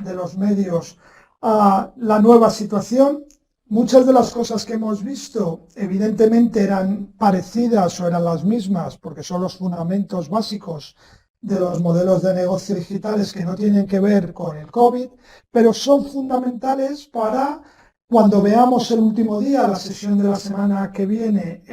de los medios a la nueva situación. Muchas de las cosas que hemos visto evidentemente eran parecidas o eran las mismas porque son los fundamentos básicos de los modelos de negocio digitales que no tienen que ver con el COVID, pero son fundamentales para cuando veamos el último día, la sesión de la semana que viene,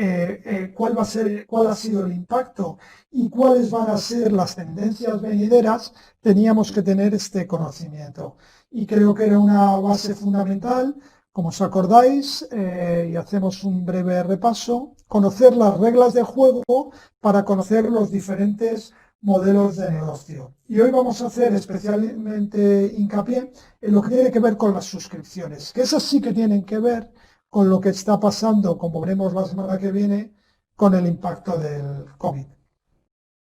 cuál ha sido el impacto y cuáles van a ser las tendencias venideras, teníamos que tener este conocimiento. Y creo que era una base fundamental, como os acordáis, y hacemos un breve repaso, conocer las reglas de juego para conocer los diferentes modelos de negocio. Y hoy vamos a hacer especialmente hincapié en lo que tiene que ver con las suscripciones, que esas sí que tienen que ver con lo que está pasando, como veremos la semana que viene, con el impacto del COVID.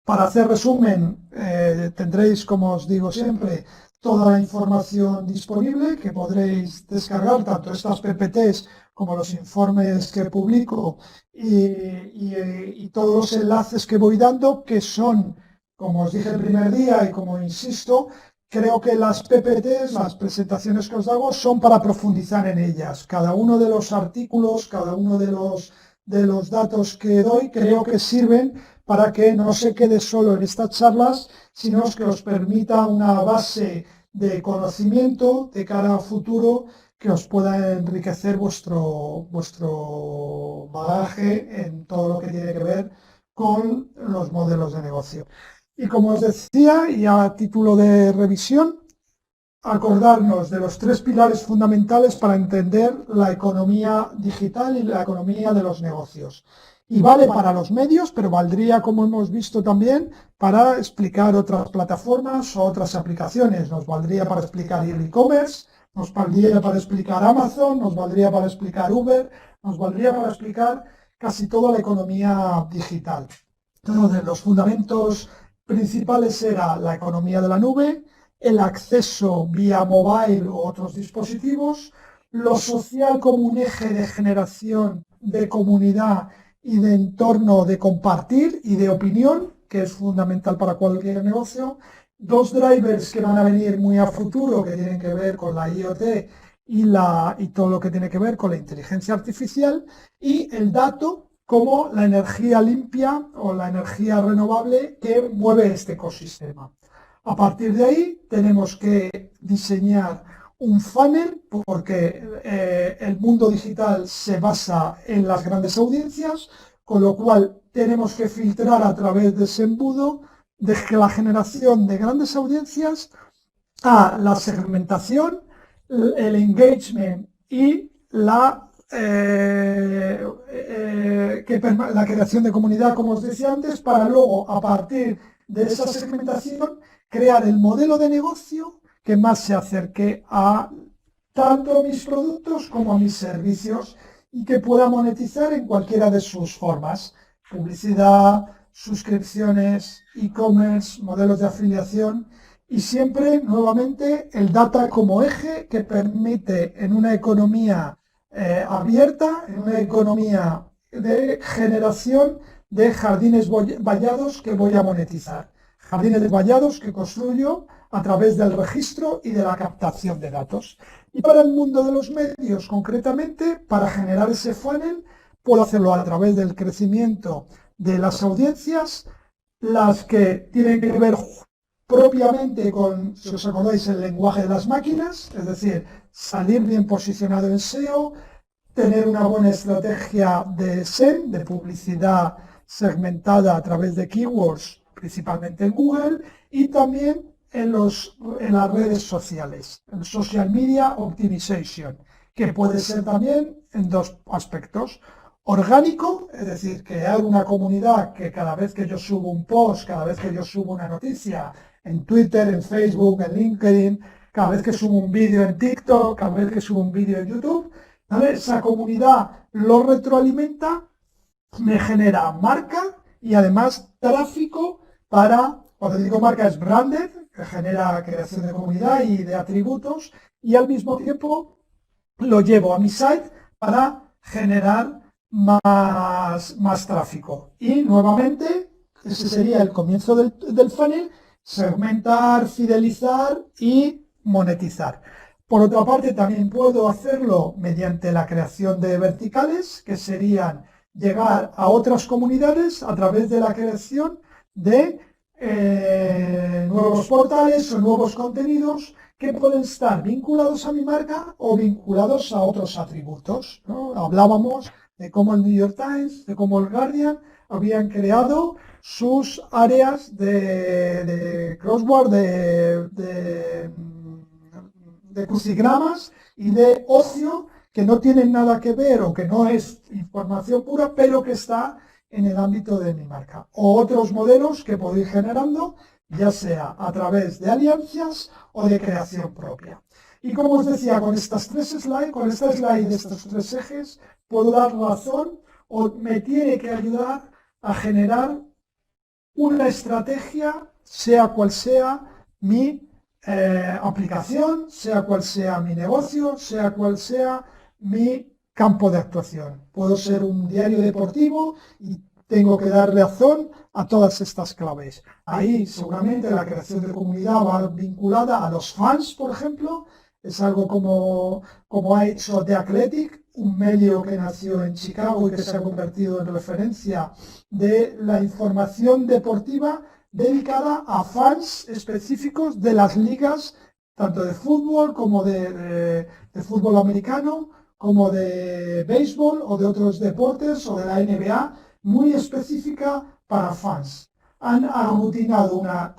Para hacer resumen, tendréis, como os digo siempre, toda la información disponible que podréis descargar, tanto estas PPTs como los informes que publico y todos los enlaces que voy dando, que son, como os dije el primer día y como insisto, creo que las PPTs, las presentaciones que os hago, son para profundizar en ellas. Cada uno de los artículos, cada uno de los datos que doy, creo que sirven para que no se quede solo en estas charlas, sino que os permita una base de conocimiento de cara a futuro que os pueda enriquecer vuestro bagaje en todo lo que tiene que ver con los modelos de negocio. Y como os decía, y a título de revisión, acordarnos de los 3 pilares fundamentales para entender la economía digital y la economía de los negocios. Y vale para los medios, pero valdría, como hemos visto también, para explicar otras plataformas o otras aplicaciones. Nos valdría para explicar el e-commerce, nos valdría para explicar Amazon, nos valdría para explicar Uber, nos valdría para explicar casi toda la economía digital. Entonces, los fundamentos principales era la economía de la nube, el acceso vía mobile u otros dispositivos, lo social como un eje de generación de comunidad y de entorno de compartir y de opinión, que es fundamental para cualquier negocio, 2 drivers que van a venir muy a futuro, que tienen que ver con la IoT y todo lo que tiene que ver con la inteligencia artificial, y el dato como la energía limpia o la energía renovable que mueve este ecosistema. A partir de ahí tenemos que diseñar un funnel porque el mundo digital se basa en las grandes audiencias, con lo cual tenemos que filtrar a través de ese embudo de la generación de grandes audiencias a la segmentación, el engagement y la creación de comunidad, como os decía antes, para luego, a partir de esa segmentación, crear el modelo de negocio que más se acerque a tanto a mis productos como a mis servicios y que pueda monetizar en cualquiera de sus formas: publicidad, suscripciones, e-commerce, modelos de afiliación, y siempre, nuevamente, el data como eje que permite en una economía abierta, en una economía de generación de jardines vallados que voy a monetizar. Jardines vallados que construyo a través del registro y de la captación de datos. Y para el mundo de los medios, concretamente, para generar ese funnel, puedo hacerlo a través del crecimiento de las audiencias, las que tienen que ver propiamente con, si os acordáis, el lenguaje de las máquinas, es decir, salir bien posicionado en SEO, tener una buena estrategia de SEM, de publicidad segmentada a través de keywords, principalmente en Google, y también en las redes sociales, en Social Media Optimization, que puede ser también en 2 aspectos: orgánico, es decir, crear una comunidad que cada vez que yo subo un post, cada vez que yo subo una noticia en Twitter, en Facebook, en LinkedIn, cada vez que subo un vídeo en TikTok, cada vez que subo un vídeo en YouTube, ¿vale? Esa comunidad lo retroalimenta, me genera marca y además tráfico para, cuando digo marca, es branded, que genera creación de comunidad y de atributos, y al mismo tiempo lo llevo a mi site para generar más tráfico. Y nuevamente, ese sería el comienzo del funnel: segmentar, fidelizar y monetizar. Por otra parte, también puedo hacerlo mediante la creación de verticales, que serían llegar a otras comunidades a través de la creación de nuevos portales o nuevos contenidos que pueden estar vinculados a mi marca o vinculados a otros atributos, ¿no? Hablábamos de cómo el New York Times, de cómo el Guardian habían creado sus áreas de crossword, de crucigramas y de ocio que no tienen nada que ver o que no es información pura, pero que está en el ámbito de mi marca. O otros modelos que puedo ir generando, ya sea a través de alianzas o de creación propia. Y como os decía, con estas tres slides, con esta slide de estos tres ejes, puedo dar razón o me tiene que ayudar a generar una estrategia, sea cual sea mi aplicación, sea cual sea mi negocio, sea cual sea mi campo de actuación. Puedo ser un diario deportivo y tengo que dar razón a todas estas claves. Ahí seguramente la creación de comunidad va vinculada a los fans, por ejemplo. Es algo como ha hecho The Athletic, un medio que nació en Chicago y que se ha convertido en referencia de la información deportiva dedicada a fans específicos de las ligas, tanto de fútbol como de fútbol americano, como de béisbol o de otros deportes o de la NBA, muy específica para fans. Han aglutinado una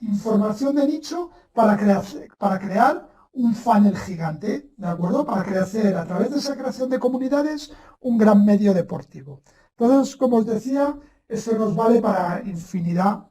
información de nicho para crear un funnel gigante, ¿de acuerdo? Para crear a través de esa creación de comunidades un gran medio deportivo. Entonces, como os decía, esto nos vale para infinidad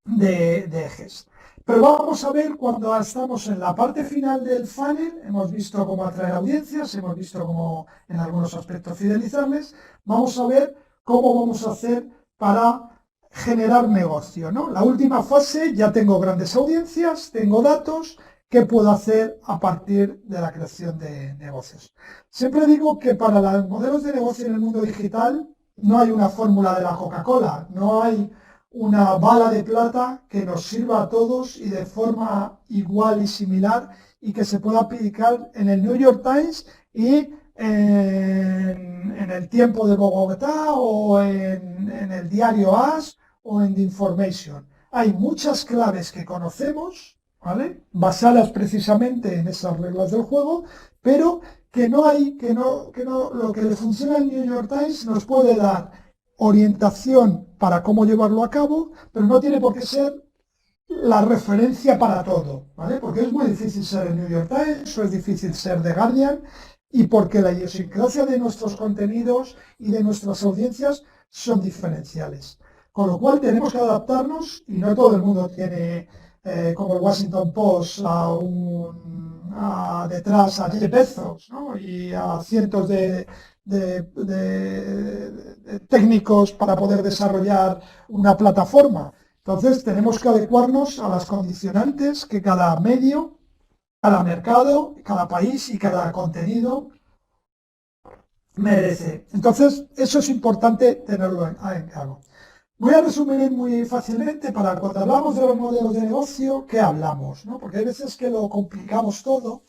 de ejes. Pero vamos a ver cuando estamos en la parte final del funnel, hemos visto cómo atraer audiencias, hemos visto cómo en algunos aspectos fidelizarles, vamos a ver cómo vamos a hacer para generar negocio, ¿no? La última fase, ya tengo grandes audiencias, tengo datos, ¿qué puedo hacer a partir de la creación de negocios? Siempre digo que para los modelos de negocio en el mundo digital no hay una fórmula de la Coca-Cola, no hay una bala de plata que nos sirva a todos y de forma igual y similar y que se pueda aplicar en el New York Times y en el Tiempo de Bogotá o en el diario AS o en The Information. Hay muchas claves que conocemos, ¿vale? Basadas precisamente en esas reglas del juego, pero lo que le funciona al New York Times nos puede dar orientación para cómo llevarlo a cabo, pero no tiene por qué ser la referencia para todo, ¿vale? Porque es muy difícil ser el New York Times o es difícil ser The Guardian y porque la idiosincrasia de nuestros contenidos y de nuestras audiencias son diferenciales. Con lo cual tenemos que adaptarnos y no todo el mundo tiene, como el Washington Post, detrás a Jeff Bezos, ¿no? Y a cientos de técnicos para poder desarrollar una plataforma. Entonces tenemos que adecuarnos a las condicionantes que cada medio, cada mercado, cada país y cada contenido merece. Entonces eso es importante tenerlo en claro. Voy a resumir muy fácilmente para cuando hablamos de los modelos de negocio, ¿qué hablamos? ¿No? Porque hay veces que lo complicamos todo.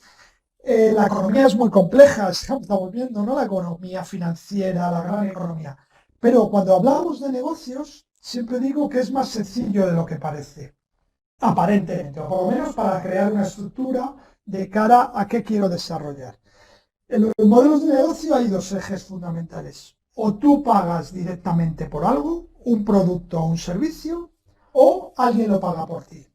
La economía es muy compleja, estamos viendo, ¿no? La economía financiera, la gran economía. Pero cuando hablamos de negocios, siempre digo que es más sencillo de lo que parece, aparentemente, o por lo menos para crear una estructura de cara a qué quiero desarrollar. En los modelos de negocio hay dos ejes fundamentales. O tú pagas directamente por algo, un producto o un servicio, o alguien lo paga por ti.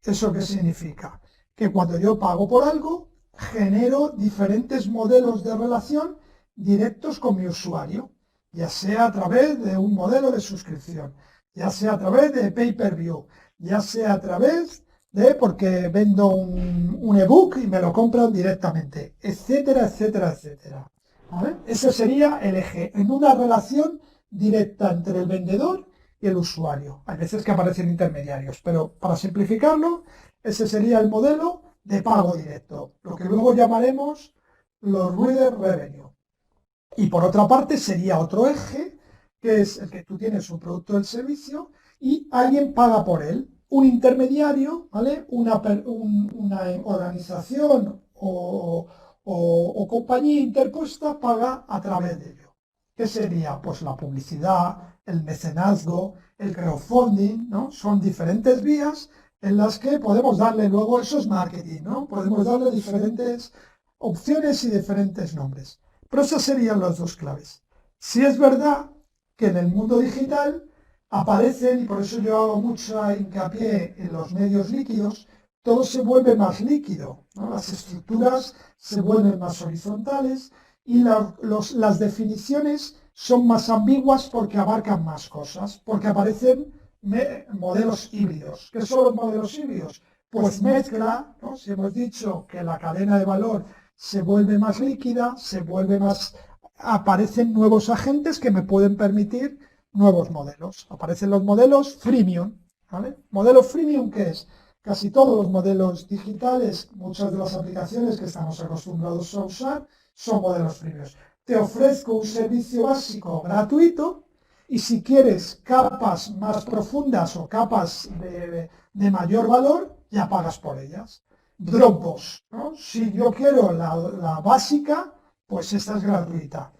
¿Eso qué significa? Que cuando yo pago por algo, genero diferentes modelos de relación directos con mi usuario, ya sea a través de un modelo de suscripción, ya sea a través de pay-per-view, ya sea a través de porque vendo un ebook y me lo compran directamente, etcétera, etcétera, etcétera. ¿Vale? Ese sería el eje, en una relación directa entre el vendedor y el usuario. Hay veces que aparecen intermediarios, pero para simplificarlo, ese sería el modelo de pago directo, lo que luego llamaremos los reader revenue. Y por otra parte sería otro eje, que es el que tú tienes un producto o el servicio y alguien paga por él. un intermediario, ¿vale? Una organización o compañía interpuesta paga a través de ello. ¿Qué sería? Pues la publicidad, el mecenazgo, el crowdfunding, ¿no? Son diferentes vías en las que podemos darle luego, eso es marketing, ¿no? Podemos darle diferentes opciones y diferentes nombres. Pero esas serían las dos claves. Si es verdad que en el mundo digital aparecen, y por eso yo hago mucha hincapié en los medios líquidos, todo se vuelve más líquido, ¿no? Las estructuras se vuelven más horizontales y las definiciones son más ambiguas porque abarcan más cosas, porque aparecen modelos híbridos. ¿Qué son los modelos híbridos? Pues mezcla, ¿no? Si hemos dicho que la cadena de valor se vuelve más líquida, aparecen nuevos agentes que me pueden permitir nuevos modelos. Aparecen los modelos freemium, ¿vale? ¿Modelo freemium qué es? Casi todos los modelos digitales, muchas de las aplicaciones que estamos acostumbrados a usar, son modelos freemium. Te ofrezco un servicio básico gratuito y si quieres capas más profundas o capas de mayor valor, ya pagas por ellas. Dropbox, ¿no? Si yo quiero la básica, pues esta es gratuita.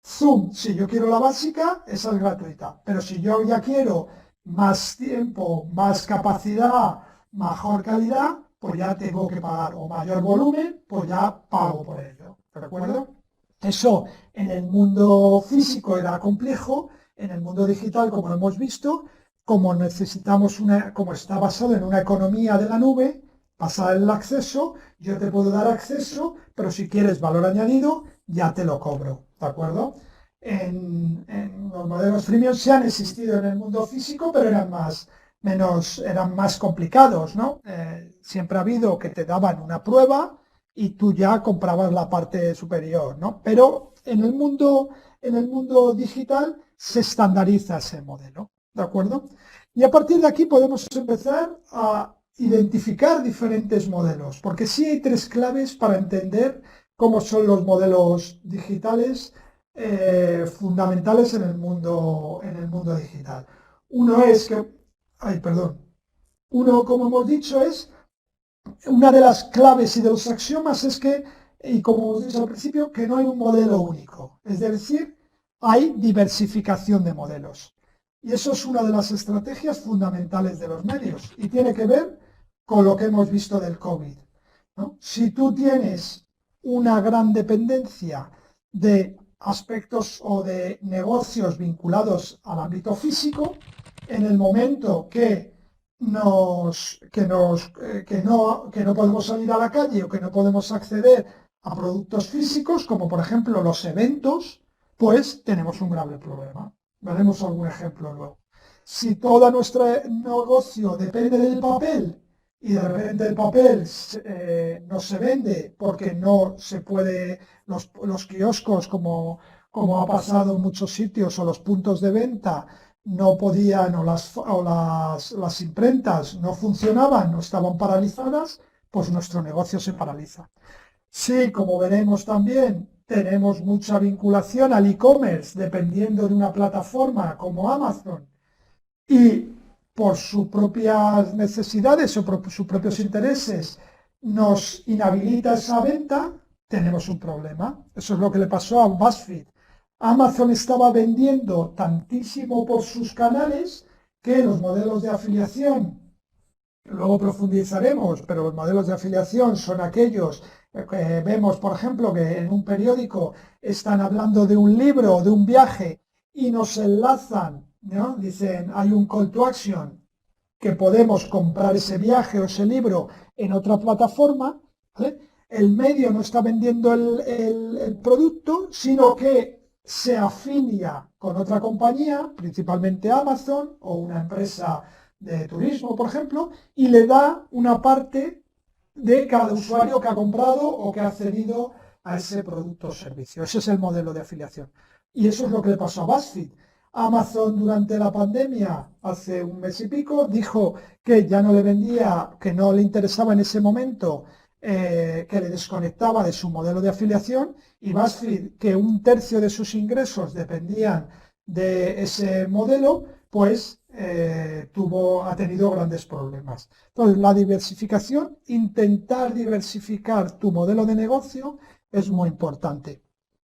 Zoom, si yo quiero la básica, esa es gratuita. Pero si yo ya quiero más tiempo, más capacidad, mejor calidad, pues ya tengo que pagar. O mayor volumen, pues ya pago por ello. ¿De acuerdo? Eso en el mundo físico era complejo, en el mundo digital, como hemos visto, como como está basado en una economía de la nube, basada en el acceso, yo te puedo dar acceso, pero si quieres valor añadido, ya te lo cobro, ¿de acuerdo? En los modelos freemium sí han existido en el mundo físico, pero eran más complicados, ¿no? Siempre ha habido que te daban una prueba y tú ya comprabas la parte superior, ¿no? Pero en el mundo digital se estandariza ese modelo, ¿de acuerdo? Y a partir de aquí podemos empezar a identificar diferentes modelos, porque sí hay tres claves para entender cómo son los modelos digitales fundamentales en el mundo digital. Uno, como hemos dicho, es una de las claves y de los axiomas es que, y como hemos dicho al principio, que no hay un modelo único. Es decir, hay diversificación de modelos. Y eso es una de las estrategias fundamentales de los medios. Y tiene que ver con lo que hemos visto del COVID, ¿no? Si tú tienes una gran dependencia de aspectos o de negocios vinculados al ámbito físico, en el momento que no podemos salir a la calle o que no podemos acceder a productos físicos, como por ejemplo los eventos, pues tenemos un grave problema. Veremos algún ejemplo luego. Si todo nuestro negocio depende del papel y de repente el papel no se vende porque no se puede, los kioscos como ha pasado en muchos sitios o los puntos de venta no podían o las imprentas no funcionaban, no estaban paralizadas, pues nuestro negocio se paraliza. Sí, como veremos también, tenemos mucha vinculación al e-commerce dependiendo de una plataforma como Amazon y por sus propias necesidades o por sus propios intereses nos inhabilita esa venta, tenemos un problema. Eso es lo que le pasó a BuzzFeed. Amazon estaba vendiendo tantísimo por sus canales que los modelos de afiliación, luego profundizaremos, pero los modelos de afiliación son aquellos que vemos, por ejemplo, que en un periódico están hablando de un libro o de un viaje y nos enlazan, ¿no? Dicen, hay un call to action que podemos comprar ese viaje o ese libro en otra plataforma, ¿vale? El medio no está vendiendo el producto, sino que se afilia con otra compañía, principalmente Amazon o una empresa de turismo, por ejemplo, y le da una parte de cada usuario que ha comprado o que ha accedido a ese producto o servicio. Ese es el modelo de afiliación. Y eso es lo que le pasó a BuzzFeed. Amazon durante la pandemia, hace un mes y pico, dijo que ya no le vendía, que no le interesaba en ese momento, que le desconectaba de su modelo de afiliación, y BuzzFeed, que un tercio de sus ingresos dependían de ese modelo, pues ha tenido grandes problemas. Entonces, la diversificación, intentar diversificar tu modelo de negocio es muy importante.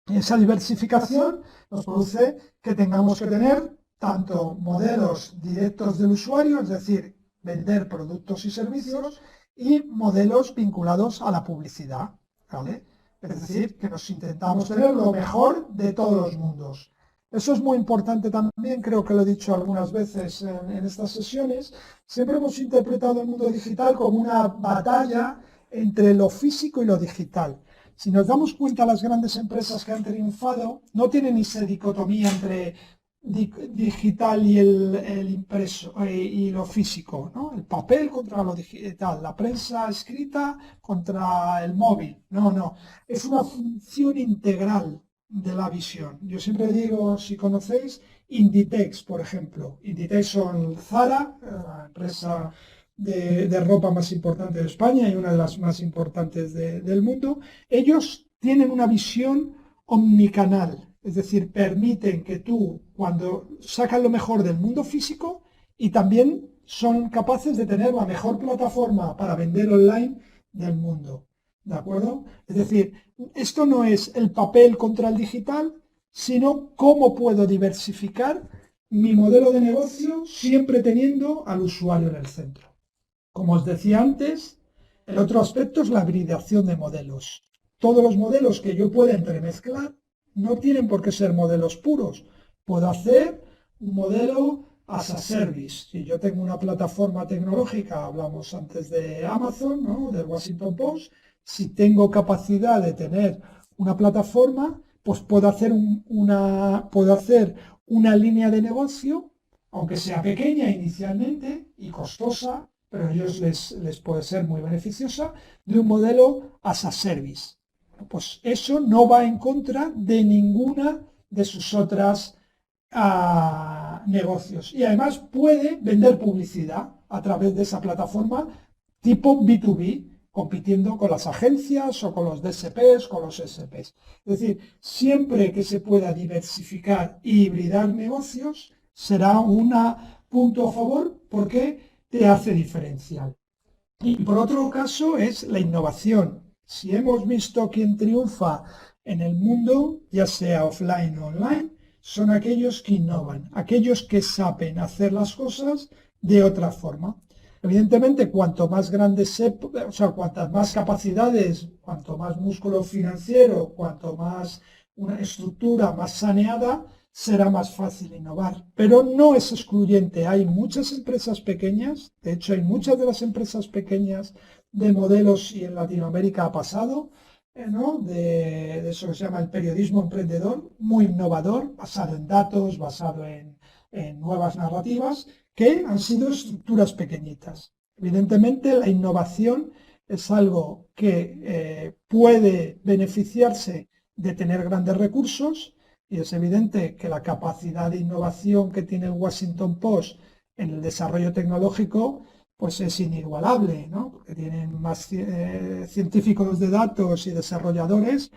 Y esa diversificación nos produce que tengamos que tener tanto modelos directos del usuario, es decir, vender productos y servicios, y modelos vinculados a la publicidad, ¿vale? Es decir, que nos intentamos tener lo mejor de todos los mundos. Eso es muy importante también, creo que lo he dicho algunas veces en estas sesiones. Siempre hemos interpretado el mundo digital como una batalla entre lo físico y lo digital. Si nos damos cuenta, las grandes empresas que han triunfado no tienen esa dicotomía entre digital y el impreso y lo físico, ¿no? El papel contra lo digital, la prensa escrita contra el móvil. No, no. Es una función integral de la visión. Yo siempre digo, si conocéis, Inditex, por ejemplo. Inditex son Zara, la empresa de ropa más importante de España y una de las más importantes del mundo. Ellos tienen una visión omnicanal, es decir, permiten que tú, cuando sacan lo mejor del mundo físico, y también son capaces de tener la mejor plataforma para vender online del mundo. ¿De acuerdo? Es decir, esto no es el papel contra el digital, sino cómo puedo diversificar mi modelo de negocio siempre teniendo al usuario en el centro. Como os decía antes, el otro aspecto es la hibridación de modelos. Todos los modelos que yo pueda entremezclar no tienen por qué ser modelos puros. Puedo hacer un modelo as a service. Si yo tengo una plataforma tecnológica, hablamos antes de Amazon, ¿no? Del Washington Post, si tengo capacidad de tener una plataforma, pues puedo hacer una línea de negocio, aunque sea pequeña inicialmente y costosa, pero a ellos les puede ser muy beneficiosa, de un modelo as a service. Pues eso no va en contra de ninguna de sus otras negocios. Y además puede vender publicidad a través de esa plataforma tipo B2B, compitiendo con las agencias o con los DSPs, con los SPs. Es decir, siempre que se pueda diversificar y hibridar negocios, será un punto a favor porque te hace diferencial. Y por otro caso es la innovación. Si hemos visto quién triunfa en el mundo, ya sea offline o online, son aquellos que innovan, aquellos que saben hacer las cosas de otra forma. Evidentemente, cuanto más grandes, cuantas más capacidades, cuanto más músculo financiero, cuanto más una estructura más saneada, será más fácil innovar. Pero no es excluyente. Hay muchas empresas pequeñas, de hecho hay muchas de las empresas pequeñas de modelos, y en Latinoamérica ha pasado, ¿no? de eso que se llama el periodismo emprendedor, muy innovador, basado en datos, basado en nuevas narrativas, que han sido estructuras pequeñitas. Evidentemente, la innovación es algo que puede beneficiarse de tener grandes recursos, y es evidente que la capacidad de innovación que tiene el Washington Post en el desarrollo tecnológico pues es inigualable, ¿no? Porque tienen más científicos de datos y desarrolladores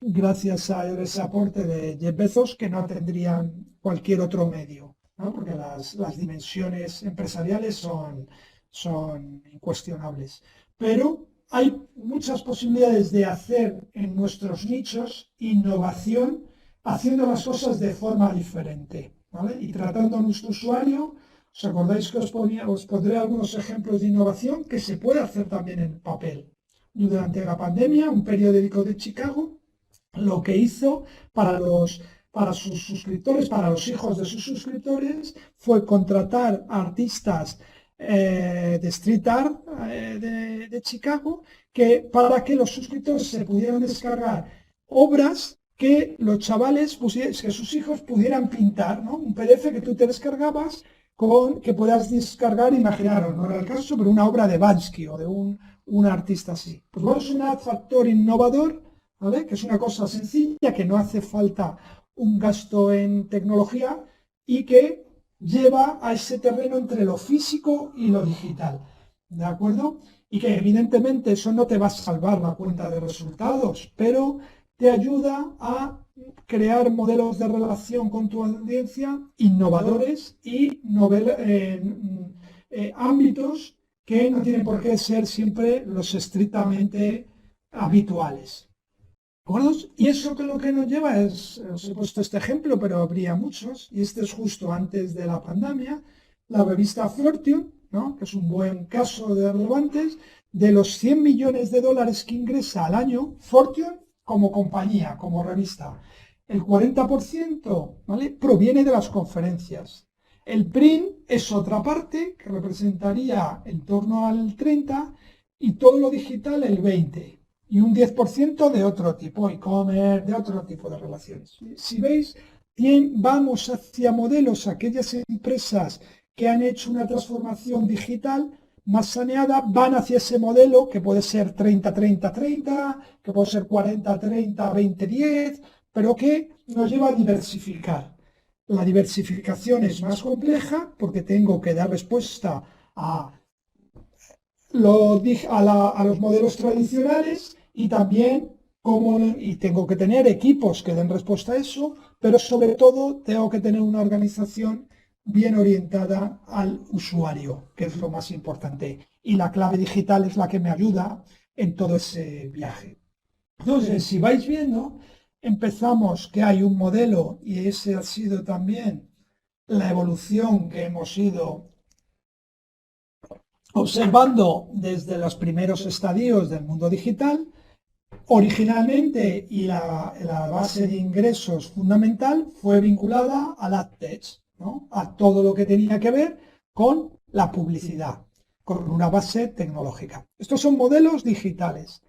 gracias a ese aporte de Jeff Bezos que no tendrían cualquier otro medio, ¿no? Porque las dimensiones empresariales son incuestionables. Pero hay muchas posibilidades de hacer en nuestros nichos innovación haciendo las cosas de forma diferente, ¿vale? Y tratando a nuestro usuario. ¿Os acordáis que os pondré algunos ejemplos de innovación que se puede hacer también en papel? Durante la pandemia, un periódico de Chicago lo que hizo para sus suscriptores, para los hijos de sus suscriptores, fue contratar artistas de street art de Chicago para que los suscriptores se pudieran descargar obras que los chavales, que sus hijos pudieran pintar, ¿no? Un PDF que tú te descargabas que puedas descargar, imaginaros, no era el caso, pero una obra de Bansky o de un artista así. Pues bueno, es un factor innovador, ¿vale? Que es una cosa sencilla, que no hace falta un gasto en tecnología y que lleva a ese terreno entre lo físico y lo digital, ¿de acuerdo? Y que evidentemente eso no te va a salvar la cuenta de resultados, pero te ayuda a crear modelos de relación con tu audiencia innovadores y ámbitos que no tienen por qué ser siempre los estrictamente habituales. ¿De acuerdo? Y eso que lo que nos lleva es, os he puesto este ejemplo, pero habría muchos, y este es justo antes de la pandemia, la revista Fortune, ¿no? Que es un buen caso de relevantes, de los 100 millones de dólares que ingresa al año, Fortune como compañía, como revista, el 40%, ¿vale?, proviene de las conferencias. El print es otra parte que representaría en torno al 30% y todo lo digital el 20%. Y un 10% de otro tipo, e-commerce, de otro tipo de relaciones. Si veis, vamos hacia modelos, aquellas empresas que han hecho una transformación digital más saneada, van hacia ese modelo que puede ser 30-30-30, que puede ser 40-30-20-10, pero que nos lleva a diversificar. La diversificación es más compleja porque tengo que dar respuesta a los modelos tradicionales y también tengo que tener equipos que den respuesta a eso, pero sobre todo tengo que tener una organización bien orientada al usuario, que es lo más importante. Y la clave digital es la que me ayuda en todo ese viaje. Entonces, si vais viendo, empezamos que hay un modelo y ese ha sido también la evolución que hemos ido observando desde los primeros estadios del mundo digital. Originalmente, y la base de ingresos fundamental fue vinculada al AdTech, ¿no?, a todo lo que tenía que ver con la publicidad, con una base tecnológica. Estos son modelos digitales.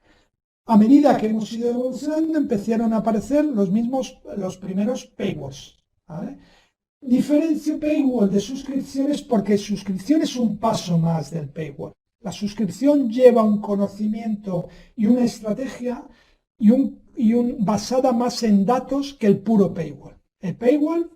A medida que hemos ido evolucionando, empezaron a aparecer los primeros paywalls, ¿vale? Diferencio paywall de suscripciones porque suscripción es un paso más del paywall. La suscripción lleva un conocimiento y una estrategia basada más en datos que el puro paywall. El paywall,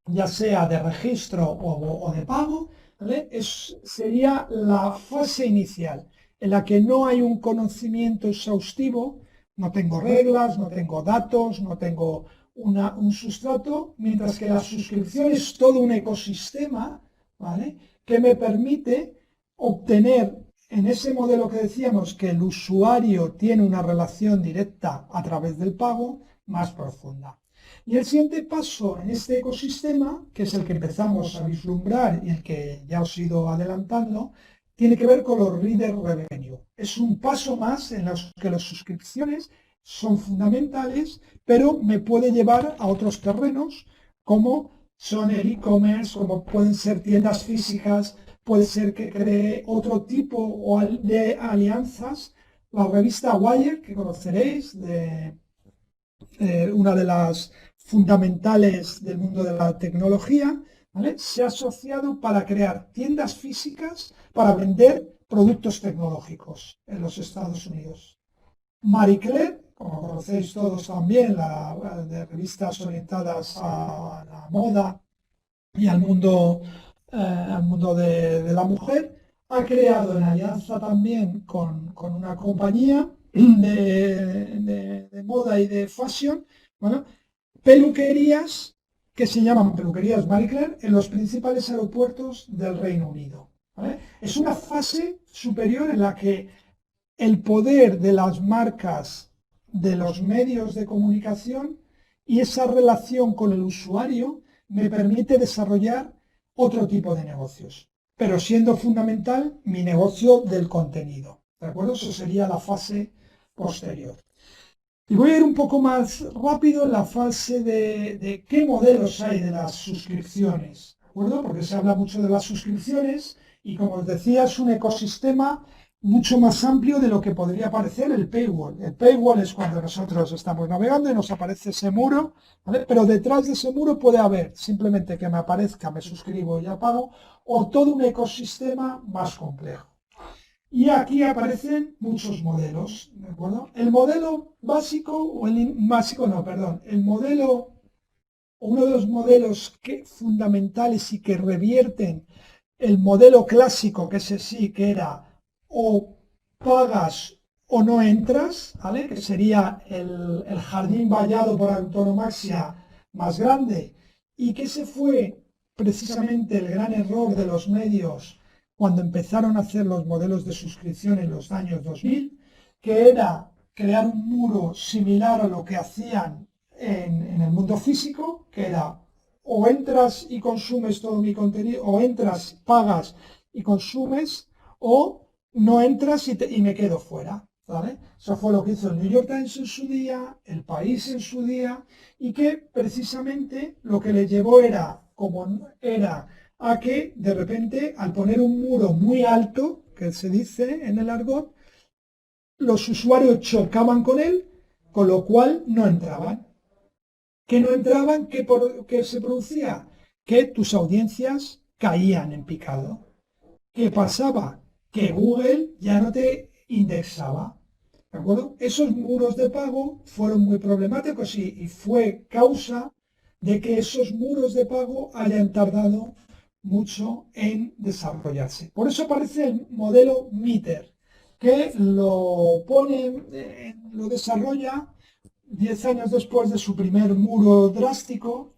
ya sea de registro o de pago, ¿vale?, sería la fase inicial en la que no hay un conocimiento exhaustivo, no tengo reglas, no tengo datos, no tengo un sustrato, mientras que la suscripción es todo un ecosistema, ¿vale?, que me permite obtener en ese modelo que decíamos que el usuario tiene una relación directa a través del pago más profunda. Y el siguiente paso en este ecosistema, que es el que empezamos a vislumbrar y el que ya os he ido adelantando, tiene que ver con los reader revenue. Es un paso más en los que las suscripciones son fundamentales, pero me puede llevar a otros terrenos como son el e-commerce, como pueden ser tiendas físicas, puede ser que cree otro tipo de alianzas. La revista Wire, que conoceréis, una de las fundamentales del mundo de la tecnología, ¿vale?, se ha asociado para crear tiendas físicas para vender productos tecnológicos en los Estados Unidos. Marie Claire, como conocéis todos también, de revistas orientadas a la moda y al mundo de la mujer, ha creado en alianza también con una compañía de moda y de fashion, bueno, peluquerías que se llaman peluquerías Marie Claire en los principales aeropuertos del Reino Unido, ¿vale? Es una fase superior en la que el poder de las marcas, de los medios de comunicación y esa relación con el usuario me permite desarrollar otro tipo de negocios, pero siendo fundamental mi negocio del contenido. ¿De acuerdo? Eso sería la fase posterior. Y voy a ir un poco más rápido en la fase de qué modelos hay de las suscripciones. ¿De acuerdo? Porque se habla mucho de las suscripciones y, como os decía, es un ecosistema mucho más amplio de lo que podría parecer el paywall. El paywall es cuando nosotros estamos navegando y nos aparece ese muro, ¿vale? Pero detrás de ese muro puede haber simplemente que me aparezca, me suscribo y ya pago, o todo un ecosistema más complejo. Y aquí aparecen muchos modelos, ¿de acuerdo? El modelo básico, uno de los modelos fundamentales y que revierten el modelo clásico, que ese sí que era o pagas o no entras, ¿vale? Que sería el jardín vallado por antonomasia más grande, y que ese fue precisamente el gran error de los medios cuando empezaron a hacer los modelos de suscripción en los años 2000, que era crear un muro similar a lo que hacían en el mundo físico, que era o entras y consumes todo mi contenido, o entras, pagas y consumes, o no entras y me quedo fuera. ¿Vale? Eso fue lo que hizo el New York Times en su día, el País en su día, y que precisamente lo que le llevó era a que de repente al poner un muro muy alto, que se dice en el argot, los usuarios chocaban con él, con lo cual no entraban. ¿Que no entraban? ¿Qué se producía? Que tus audiencias caían en picado. ¿Qué pasaba? Que Google ya no te indexaba. ¿De acuerdo? Esos muros de pago fueron muy problemáticos y fue causa de que esos muros de pago hayan tardado mucho en desarrollarse. Por eso aparece el modelo Meter, que lo desarrolla 10 años después de su primer muro drástico,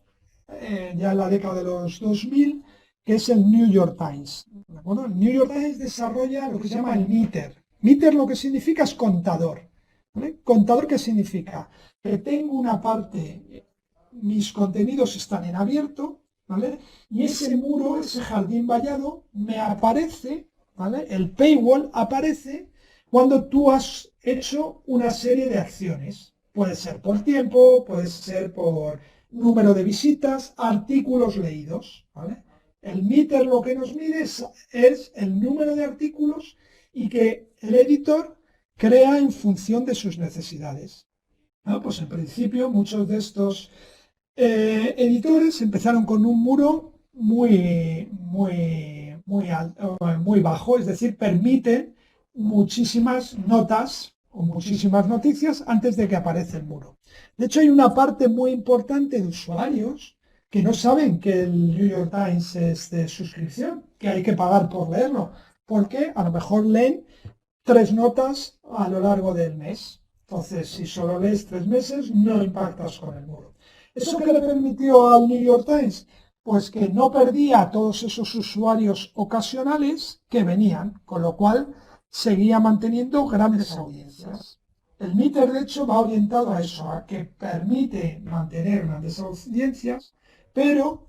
ya en la década de los 2000, que es el New York Times. ¿De acuerdo? El New York Times desarrolla lo que se llama el Meter. Meter lo que significa es contador. ¿Vale? ¿Contador qué significa? Que tengo una parte, mis contenidos están en abierto, ¿vale? Y ese muro, ese jardín vallado, me aparece, ¿vale? El paywall aparece cuando tú has hecho una serie de acciones. Puede ser por tiempo, puede ser por número de visitas, artículos leídos, ¿vale? El meter lo que nos mide es el número de artículos y que el editor crea en función de sus necesidades. ¿No? Pues en principio muchos de estos editores empezaron con un muro muy bajo, es decir, permiten muchísimas notas o muchísimas noticias antes de que aparezca el muro. De hecho, hay una parte muy importante de usuarios que no saben que el New York Times es de suscripción, que hay que pagar por leerlo, porque a lo mejor leen 3 notas a lo largo del mes. Entonces, si solo lees 3 meses, no impactas con el muro. ¿Eso qué le permitió al New York Times? Pues que no perdía a todos esos usuarios ocasionales que venían, con lo cual seguía manteniendo grandes audiencias. El meter, de hecho, va orientado a eso, a que permite mantener grandes audiencias, pero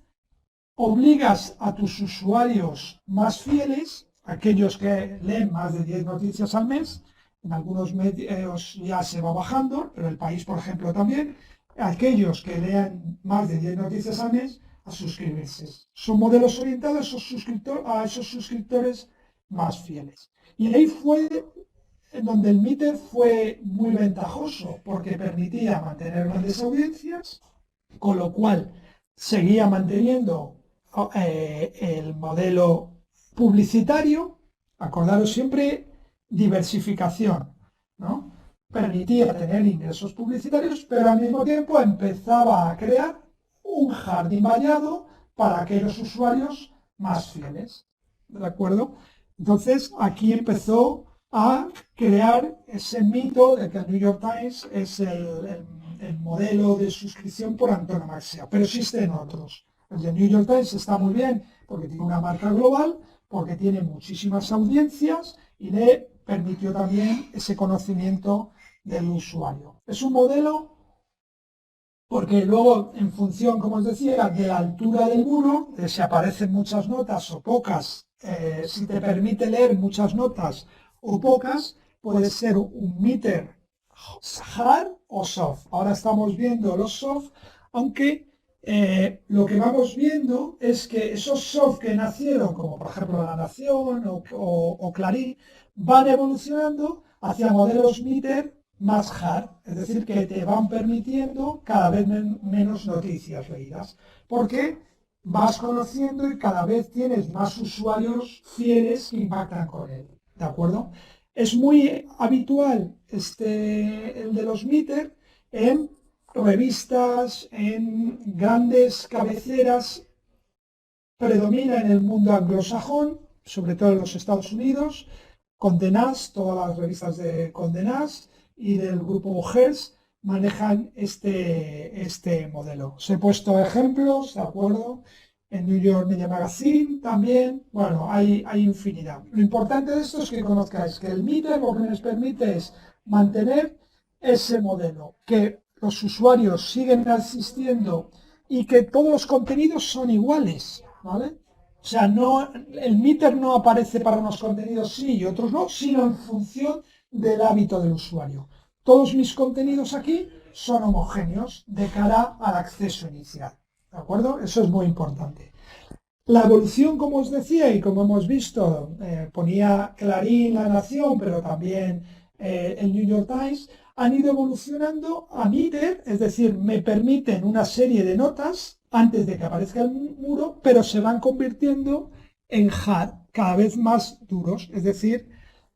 obligas a tus usuarios más fieles, aquellos que leen más de 10 noticias al mes, en algunos medios ya se va bajando, pero el País, por ejemplo, también, aquellos que lean más de 10 noticias al mes, a suscribirse. Son modelos orientados a esos suscriptores más fieles. Y ahí fue donde el meter fue muy ventajoso, porque permitía mantener grandes audiencias, con lo cual seguía manteniendo el modelo publicitario, acordaros siempre, diversificación, ¿no? Permitía tener ingresos publicitarios, pero al mismo tiempo empezaba a crear un jardín vallado para aquellos usuarios más fieles, ¿de acuerdo? Entonces aquí empezó a crear ese mito de que el New York Times es el modelo de suscripción por antonomasia, pero existen otros. El de New York Times está muy bien porque tiene una marca global, porque tiene muchísimas audiencias y le permitió también ese conocimiento del usuario. Es un modelo porque luego, en función, como os decía, de la altura del muro, de si aparecen muchas notas o pocas, si te permite leer muchas notas o pocas, puede ser un meter hard o soft. Ahora estamos viendo los soft, aunque lo que vamos viendo es que esos soft que nacieron, como por ejemplo La Nación o Clarín, van evolucionando hacia modelos meter más hard, es decir, que te van permitiendo cada vez menos noticias leídas, porque vas conociendo y cada vez tienes más usuarios fieles que impactan con él, ¿de acuerdo? Es muy habitual el de los meter en revistas, en grandes cabeceras, predomina en el mundo anglosajón, sobre todo en los Estados Unidos, Condé Nast, todas las revistas de Condé Nast y del grupo Hearst manejan este modelo. Os he puesto ejemplos, ¿de acuerdo? En New York Media Magazine también, bueno, hay infinidad. Lo importante de esto es que conozcáis que el MITRE lo que nos permite es mantener ese modelo, que los usuarios siguen asistiendo y que todos los contenidos son iguales, ¿vale? O sea, no, el MITRE no aparece para unos contenidos sí y otros no, sino en función del hábito del usuario. Todos mis contenidos aquí son homogéneos de cara al acceso inicial. ¿De acuerdo? Eso es muy importante. La evolución, como os decía y como hemos visto, ponía Clarín, La Nación, pero también el New York Times, han ido evolucionando a meter, es decir, me permiten una serie de notas antes de que aparezca el muro, pero se van convirtiendo en hard, cada vez más duros, es decir,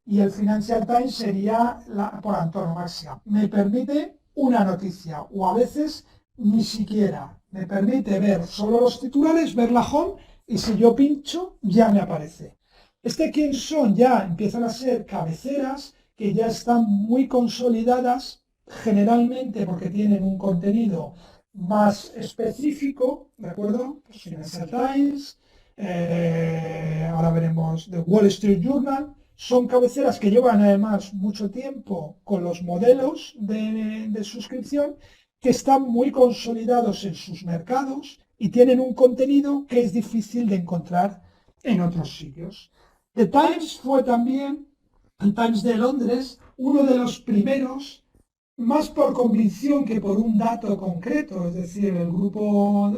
y el Financial Times sería por antonomasia. Me permite una noticia o a veces ni siquiera. Me permite ver solo los titulares, ver la home y si yo pincho ya me aparece. ¿Quién son? Ya empiezan a ser cabeceras que ya están muy consolidadas generalmente porque tienen un contenido más específico, ¿de acuerdo? Pues Financial Times, ahora veremos The Wall Street Journal. Son cabeceras que llevan además mucho tiempo con los modelos de suscripción que están muy consolidados en sus mercados y tienen un contenido que es difícil de encontrar en otros sitios. The Times fue también, el Times de Londres, uno de los primeros, más por convicción que por un dato concreto, es decir, el grupo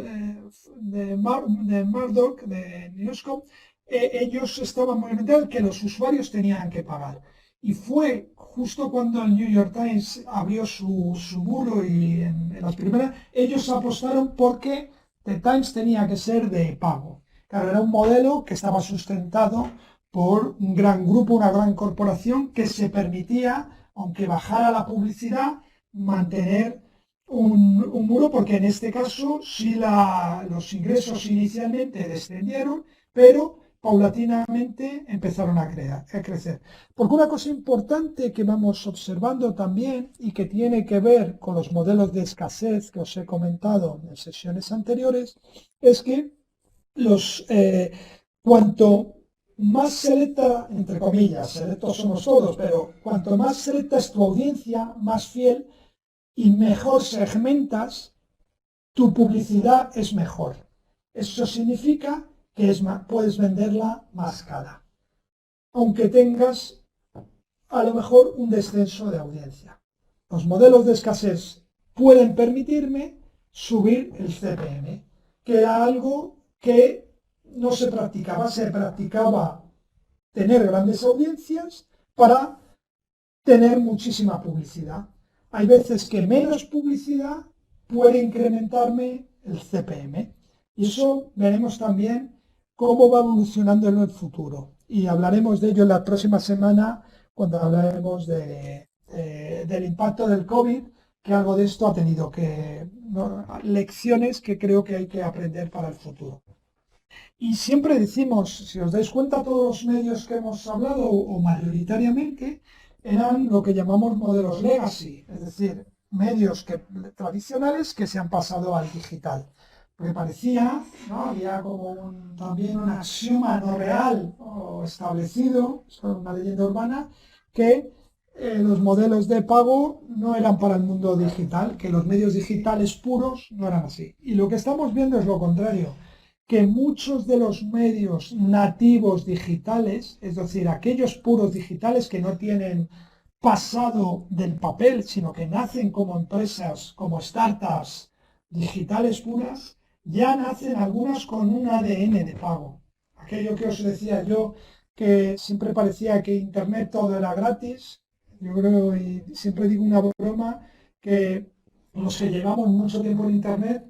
de Murdoch, de Newscom, ellos estaban muy metidos que los usuarios tenían que pagar. Y fue justo cuando el New York Times abrió su muro y en las primeras, ellos apostaron porque The Times tenía que ser de pago. Claro, era un modelo que estaba sustentado por un gran grupo, una gran corporación que se permitía, aunque bajara la publicidad, mantener un muro, porque en este caso sí los ingresos inicialmente descendieron, pero paulatinamente empezaron a crecer. Porque una cosa importante que vamos observando también y que tiene que ver con los modelos de escasez que os he comentado en sesiones anteriores, es que cuanto más selecta, entre comillas, selectos somos todos, pero cuanto más selecta es tu audiencia, más fiel y mejor segmentas, tu publicidad es mejor. Eso significa que puedes venderla más cara, aunque tengas a lo mejor un descenso de audiencia. Los modelos de escasez pueden permitirme subir el CPM, que era algo que no se practicaba tener grandes audiencias para tener muchísima publicidad. Hay veces que menos publicidad puede incrementarme el CPM. Y eso veremos también cómo va evolucionando en el futuro. Y hablaremos de ello la próxima semana cuando hablaremos del impacto del COVID, que algo de esto ha tenido lecciones que creo que hay que aprender para el futuro. Y siempre decimos, si os dais cuenta, todos los medios que hemos hablado, o mayoritariamente, eran lo que llamamos modelos legacy, es decir, medios tradicionales que se han pasado al digital. Porque parecía, ¿no? Había como también un axioma no real o establecido, es una leyenda urbana, que los modelos de pago no eran para el mundo digital, que los medios digitales puros no eran así. Y lo que estamos viendo es lo contrario, que muchos de los medios nativos digitales, es decir, aquellos puros digitales que no tienen pasado del papel, sino que nacen como empresas, como startups digitales puras, ya nacen algunas con un ADN de pago. Aquello que os decía yo, que siempre parecía que Internet todo era gratis, yo creo, y siempre digo una broma, que los que llevamos mucho tiempo en Internet,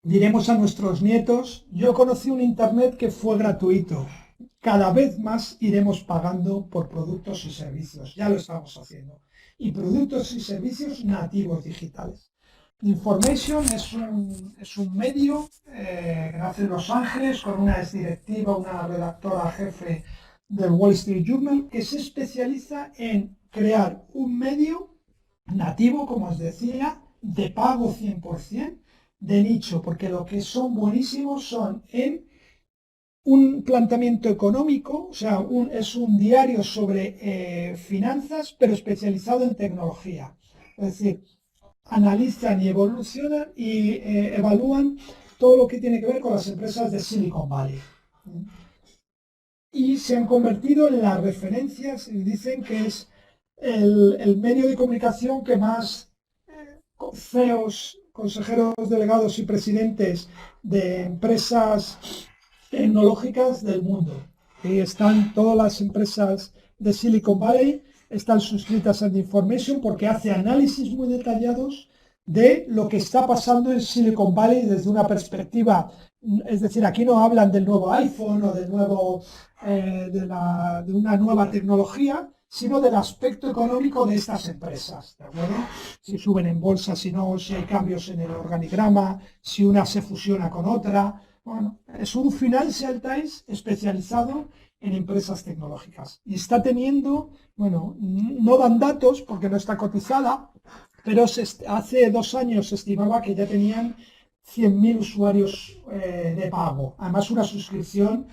diremos a nuestros nietos, yo conocí un Internet que fue gratuito. Cada vez más iremos pagando por productos y servicios, ya lo estamos haciendo. Y productos y servicios nativos digitales. Information es un medio que nace en Los Ángeles con una exdirectiva, una redactora jefe del Wall Street Journal, que se especializa en crear un medio nativo, como os decía, de pago 100%, de nicho, porque lo que son buenísimos son en un planteamiento económico, o sea, es un diario sobre finanzas, pero especializado en tecnología. Es decir, analizan y evolucionan y evalúan todo lo que tiene que ver con las empresas de Silicon Valley. Y se han convertido en las referencias y dicen que es el medio de comunicación que más CEOs, consejeros delegados y presidentes de empresas tecnológicas del mundo. Y están todas las empresas de Silicon Valley, están suscritas a The Information porque hace análisis muy detallados de lo que está pasando en Silicon Valley desde una perspectiva, es decir, aquí no hablan del nuevo iPhone o del nuevo, de una nueva tecnología, sino del aspecto económico de estas empresas, ¿de acuerdo? Si suben en bolsa, si no, si hay cambios en el organigrama, si una se fusiona con otra. Bueno, es un Financial Times especializado en empresas tecnológicas y está teniendo, bueno, no dan datos porque no está cotizada, pero hace 2 años se estimaba que ya tenían 100.000 usuarios de pago. Además, una suscripción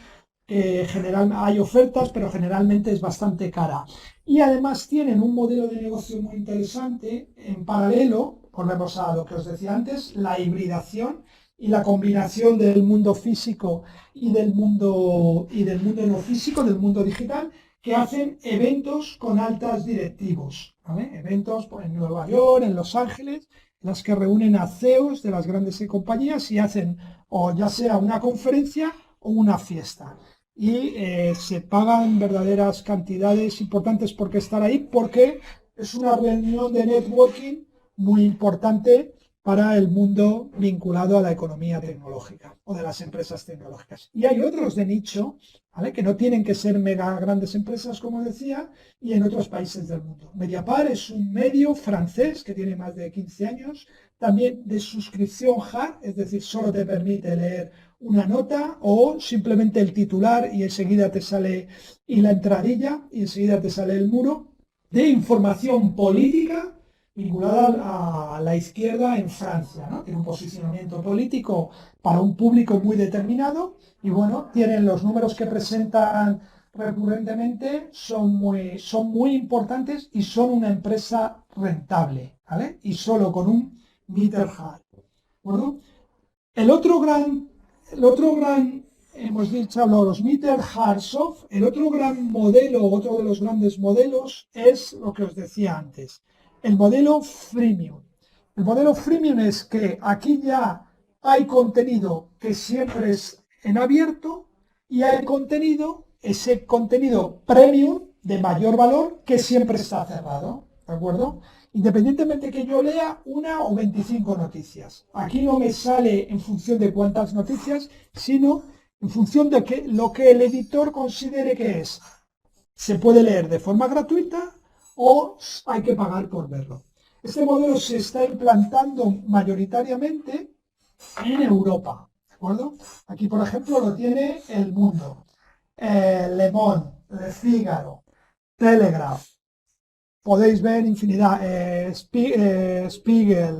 que hay ofertas, pero generalmente es bastante cara. Y además tienen un modelo de negocio muy interesante en paralelo, volvemos a lo que os decía antes, la hibridación y la combinación del mundo físico y del mundo no físico, del mundo digital, que hacen eventos con altos directivos, ¿vale? Eventos en Nueva York, en Los Ángeles, en las que reúnen a CEOs de las grandes compañías y hacen o ya sea una conferencia o una fiesta. Y se pagan verdaderas cantidades importantes por estar ahí, porque es una reunión de networking muy importante para el mundo vinculado a la economía tecnológica o de las empresas tecnológicas. Y hay otros de nicho, ¿vale?, que no tienen que ser mega grandes empresas, como decía, y en otros países del mundo. Mediapart es un medio francés que tiene más de 15 años, también de suscripción hard, es decir, solo te permite leer una nota o simplemente el titular y enseguida te sale, y la entradilla, y enseguida te sale el muro, de información política vinculada a la izquierda en Francia, ¿no? Tiene un posicionamiento político para un público muy determinado y bueno, tienen los números que presentan recurrentemente, son muy importantes y son una empresa rentable, ¿vale? Y solo con un meter hard, ¿de acuerdo? Hemos dicho, los meter hard soft, el otro gran modelo, otro de los grandes modelos es lo que os decía antes, el modelo freemium. El modelo freemium es que aquí ya hay contenido que siempre es en abierto y hay ese contenido premium de mayor valor que siempre está cerrado, ¿de acuerdo? Independientemente que yo lea una o 25 noticias. Aquí no me sale en función de cuántas noticias, sino en función de lo que el editor considere que es. Se puede leer de forma gratuita o hay que pagar por verlo. Este modelo se está implantando mayoritariamente en Europa, ¿de acuerdo? Aquí, por ejemplo, lo tiene El Mundo, Le Monde, Le Figaro, Telegraph. Podéis ver infinidad, Spiegel,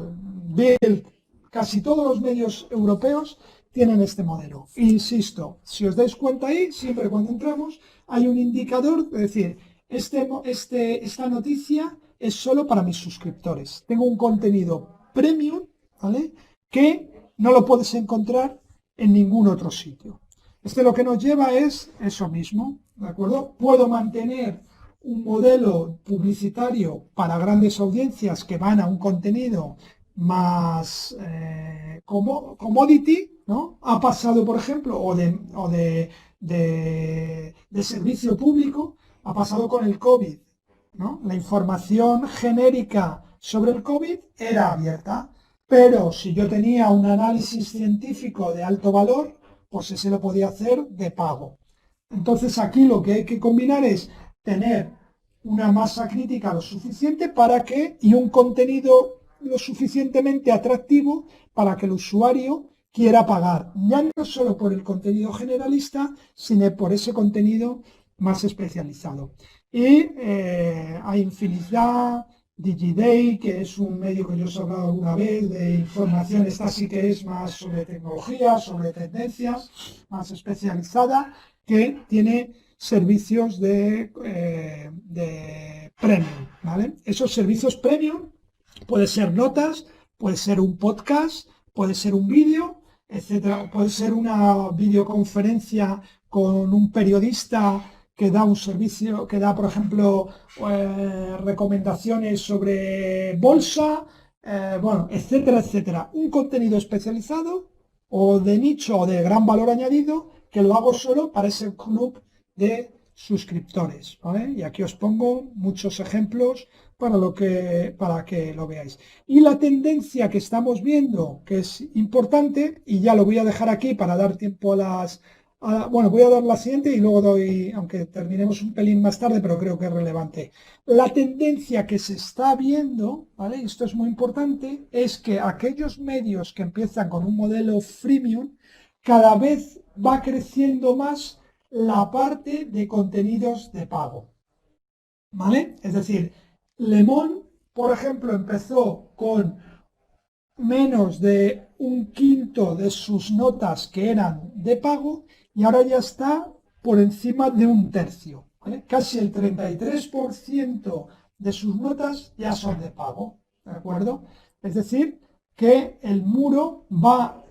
Bild, casi todos los medios europeos tienen este modelo. Insisto, si os dais cuenta ahí, siempre cuando entramos hay un indicador, es decir, esta noticia es solo para mis suscriptores. Tengo un contenido premium, ¿vale?, que no lo puedes encontrar en ningún otro sitio. Lo que nos lleva es eso mismo, ¿de acuerdo? Puedo mantener un modelo publicitario para grandes audiencias que van a un contenido más commodity, ¿no? Ha pasado, por ejemplo, o de servicio público, ha pasado con el COVID, ¿no? La información genérica sobre el COVID era abierta, pero si yo tenía un análisis científico de alto valor, pues ese lo podía hacer de pago. Entonces aquí lo que hay que combinar es tener una masa crítica lo suficiente y un contenido lo suficientemente atractivo para que el usuario quiera pagar, ya no solo por el contenido generalista, sino por ese contenido más especializado. Y hay infinidad, DigiDay, que es un medio que yo os he hablado alguna vez de información, esta sí que es más sobre tecnología, sobre tendencias, más especializada, que tiene servicios de premium, ¿vale? Esos servicios premium puede ser notas, puede ser un podcast, puede ser un vídeo, etcétera. Puede ser una videoconferencia con un periodista que da un servicio, que da, por ejemplo, recomendaciones sobre bolsa, bueno, etcétera, etcétera. Un contenido especializado o de nicho o de gran valor añadido que lo hago solo para ese club de suscriptores, ¿vale? Y aquí os pongo muchos ejemplos para que lo veáis. Y la tendencia que estamos viendo, que es importante, y ya lo voy a dejar aquí para dar tiempo bueno, voy a dar la siguiente y luego doy, aunque terminemos un pelín más tarde, pero creo que es relevante. La tendencia que se está viendo, ¿vale? Esto es muy importante, es que aquellos medios que empiezan con un modelo freemium, cada vez va creciendo más la parte de contenidos de pago, ¿vale? Es decir, Le Monde, por ejemplo, empezó con menos de un quinto de sus notas que eran de pago y ahora ya está por encima de un tercio, ¿vale? Casi el 33% de sus notas ya son de pago, ¿de acuerdo? Es decir, que el muro va